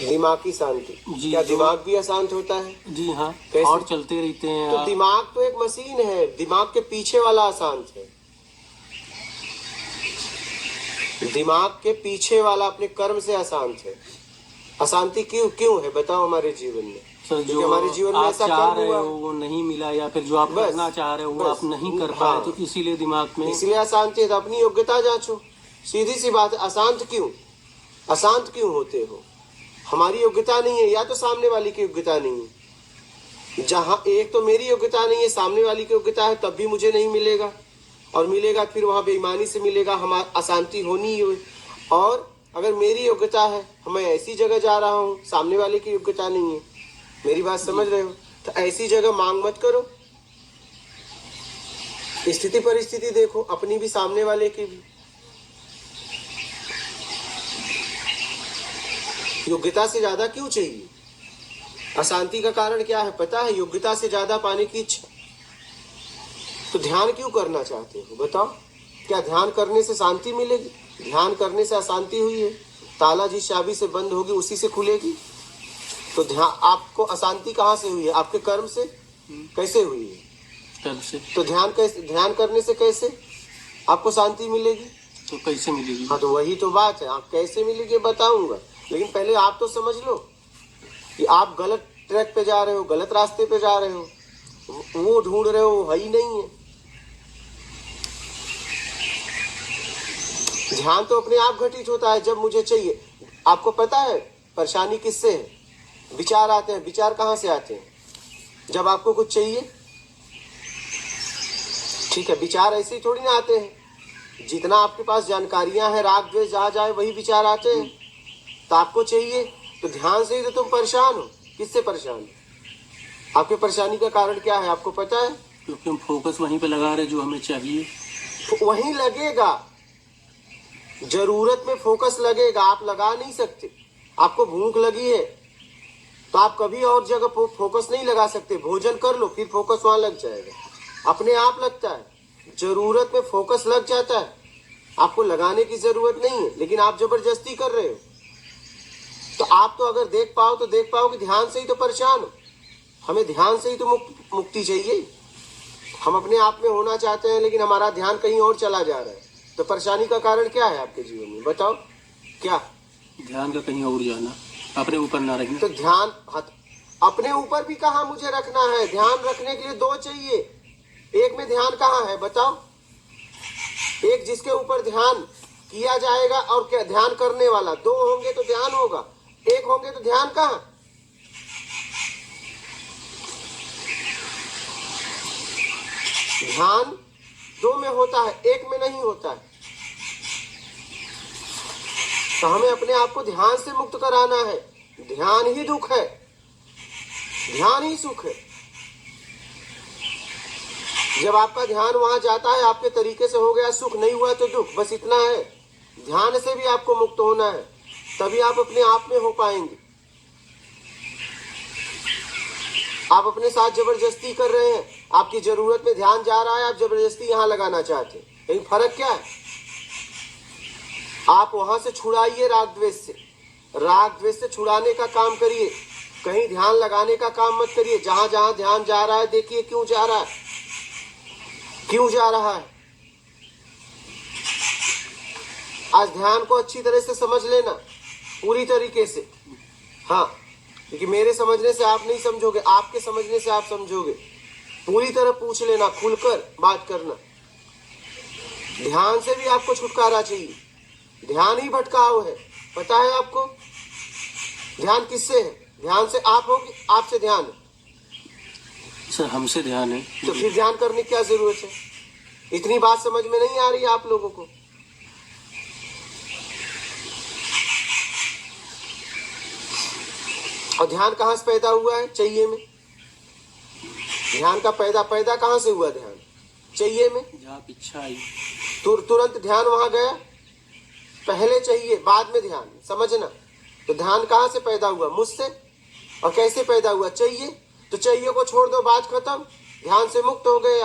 दिमाग की शांति। जी, क्या दिमाग भी अशांत होता है? जी हाँ, कैसे? और चलते रहते हैं। तो दिमाग तो एक मशीन है, दिमाग के पीछे वाला अशांत है। दिमाग के पीछे वाला अपने कर्म से अशांत है। अशांति क्यों क्यों है बताओ हमारे जीवन में? सर, क्योंकि जो हमारे जीवन में आप ऐसा चाह कर्म रहे हुआ हो वो नहीं मिला, या फिर जो आप बस, करना चाह रहे हो वो बस, आप नहीं कर पाए, हाँ। तो इसीलिए दिमाग में इसलिए अशांति है। तो अपनी योग्यता जांचो। सीधी सी बात है, अशांत क्यों? अशांत क्यों होते हो? हमारी योग्यता नहीं है या तो सामने वाली की योग्यता नहीं है। जहां एक तो मेरी योग्यता नहीं है, सामने वाली की योग्यता है, तब भी मुझे नहीं मिलेगा। और मिलेगा फिर वहां बेईमानी से मिलेगा, हमारी अशांति होनी ही हो। और अगर मेरी योग्यता है, मैं ऐसी जगह जा रहा हूँ, सामने वाले की योग्यता नहीं है। मेरी बात समझ रहे हो? तो ऐसी जगह मांग मत करो। स्थिति परिस्थिति देखो, अपनी भी सामने वाले की भी। योग्यता से ज्यादा क्यों चाहिए? अशांति का कारण क्या है पता है? योग्यता से ज्यादा पाने की इच्छा। तो ध्यान क्यों करना चाहते हो बताओ? क्या ध्यान करने से शांति मिलेगी? ध्यान करने से अशांति हुई है। ताला जिस चाबी से बंद होगी उसी से खुलेगी। तो ध्यान, आपको अशांति कहाँ से हुई है? आपके कर्म से। कैसे हुई है? कर्म से। तो ध्यान करने से कैसे आपको शांति मिलेगी? तो कैसे मिलेगी? हाँ, तो वही तो बात है। आप कैसे मिलेगी बताऊंगा, लेकिन पहले आप तो समझ लो कि आप गलत ट्रैक पे जा रहे हो, गलत रास्ते पे जा रहे हो। वो ढूंढ रहे हो, वो है ही नहीं है। ध्यान तो अपने आप घटित होता है जब मुझे चाहिए। आपको पता है परेशानी किससे है? विचार आते हैं। विचार कहाँ से आते हैं? जब आपको कुछ चाहिए। ठीक है, विचार ऐसे ही थोड़ी ना आते हैं। जितना आपके पास जानकारियां हैं, राग द्वेष जहाँ जाए वही विचार आते हैं। तो आपको चाहिए, तो ध्यान से ही तो तुम परेशान हो। किससे परेशान हो? आपकी परेशानी का कारण क्या है आपको पता है? क्योंकि हम फोकस वहीं पे लगा रहे जो हमें चाहिए। तो वहीं लगेगा। जरूरत में फोकस लगेगा, आप लगा नहीं सकते। आपको भूख लगी है तो आप कभी और जगह फोकस नहीं लगा सकते। भोजन कर लो, फिर फोकस वहां लग जाएगा, अपने आप लगता है। जरूरत में फोकस लग जाता है, आपको लगाने की जरूरत नहीं है, लेकिन आप जबरदस्ती कर रहे हो। तो आप तो अगर देख पाओ तो देख पाओ कि ध्यान से ही तो परेशान हो। हमें ध्यान से ही तो मुक्ति चाहिए। हम अपने आप में होना चाहते हैं, लेकिन हमारा ध्यान कहीं और चला जा रहा है। तो परेशानी का कारण क्या है आपके जीवन में बताओ? क्या? ध्यान का कहीं और जाना, अपने ऊपर ना रखना। तो ध्यान अपने ऊपर भी कहाँ मुझे रखना है? ध्यान रखने के लिए दो चाहिए। एक में ध्यान कहाँ है बताओ? एक जिसके ऊपर ध्यान किया जाएगा और क्या ध्यान करने वाला, दो होंगे तो ध्यान होगा। एक होंगे तो ध्यान कहाँ? ध्यान दो में होता है, एक में नहीं होता है। तो हमें अपने आप को ध्यान से मुक्त कराना है। ध्यान ही दुख है, ध्यान ही सुख है। जब आपका ध्यान वहां जाता है, आपके तरीके से हो गया सुख, नहीं हुआ तो दुख, बस इतना है। ध्यान से भी आपको मुक्त होना है, तभी आप अपने आप में हो पाएंगे। आप अपने साथ जबरदस्ती कर रहे हैं। आपकी जरूरत में ध्यान जा रहा है, आप जबरदस्ती यहां लगाना चाहते हैं। लेकिन फर्क क्या है? आप वहां से छुड़ाइए राग द्वेष से। राग द्वेष से छुड़ाने का काम करिए, कहीं ध्यान लगाने का काम मत करिए। जहां जहां ध्यान जा रहा है देखिए क्यों जा रहा है, क्यों जा रहा है। आज ध्यान को अच्छी तरह से समझ लेना, पूरी तरीके से। हाँ, क्योंकि मेरे समझने से आप नहीं समझोगे, आपके समझने से आप समझोगे। पूरी तरह पूछ लेना, खुलकर बात करना। ध्यान से भी आपको छुटकारा चाहिए। ध्यान ही भटकाव है, पता है आपको? ध्यान किससे है? ध्यान से आप हो कि आपसे ध्यान है? सर, हमसे ध्यान है। तो फिर ध्यान करने की क्या जरूरत है? इतनी बात समझ में नहीं आ रही आप लोगों को? और ध्यान कहां से पैदा हुआ है? चाहिए में। ध्यान का पैदा कहां से हुआ? ध्यान चाहिए में। जहाँ इच्छा आई तुरंत ध्यान वहां गया। पहले चाहिए बाद में ध्यान, समझना। तो ध्यान कहां से पैदा हुआ? मुझसे। और कैसे पैदा हुआ? चाहिए। तो चाहिए को छोड़ दो, बात खत्म। ध्यान से मुक्त हो गए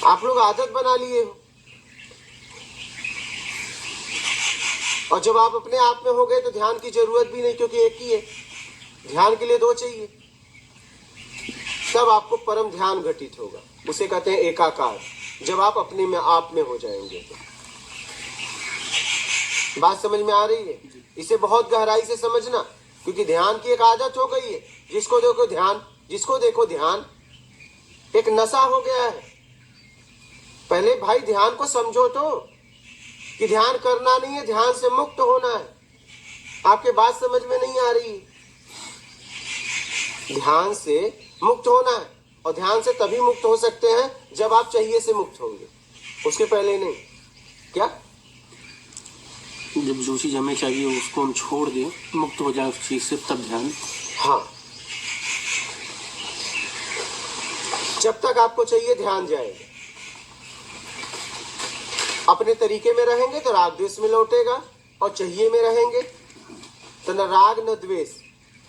आप लोग आदत बना लिए हो। और जब आप अपने आप में हो गए तो ध्यान की जरूरत भी नहीं, क्योंकि एक ही है। ध्यान के लिए दो चाहिए। तब आपको परम ध्यान घटित होगा, उसे कहते हैं एकाकार, जब आप अपने में आप में हो जाएंगे तो। बात समझ में आ रही है? इसे बहुत गहराई से समझना, क्योंकि ध्यान की एक आदत हो गई है। जिसको देखो ध्यान एक नशा हो गया है। पहले भाई ध्यान को समझो तो, कि ध्यान करना नहीं है, ध्यान से मुक्त होना है। आपके बात समझ में नहीं आ रही। ध्यान से मुक्त होना है, और ध्यान से तभी मुक्त हो सकते हैं जब आप चाहिए से मुक्त होंगे, उसके पहले नहीं। क्या? जब जो चीज हमें चाहिए उसको हम छोड़ दें, मुक्त हो जाए उस चीज से, तब ध्यान। हाँ, जब तक आपको चाहिए ध्यान जाएगा। अपने तरीके में रहेंगे तो राग द्वेष में लौटेगा, और चाहिए में रहेंगे तो न राग न द्वेष,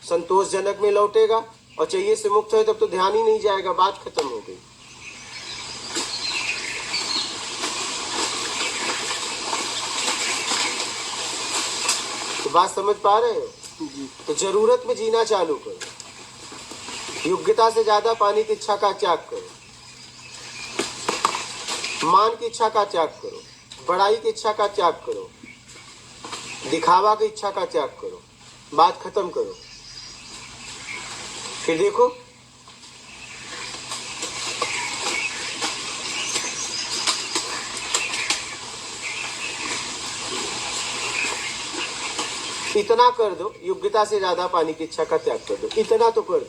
संतोषजनक में लौटेगा। और चाहिए से मुक्त है तब तो ध्यान ही नहीं जाएगा, बात खत्म हो गई। तो बात समझ पा रहे हो? तो जरूरत में जीना चालू करो। योग्यता से ज्यादा पाने की इच्छा का त्याग करो। मान की इच्छा का त्याग करो। बड़ाई की इच्छा का त्याग करो। दिखावा की इच्छा का त्याग करो। बात खत्म करो। फिर देखो, इतना कर दो, योग्यता से ज्यादा पाने की इच्छा का त्याग कर दो, इतना तो कर दो।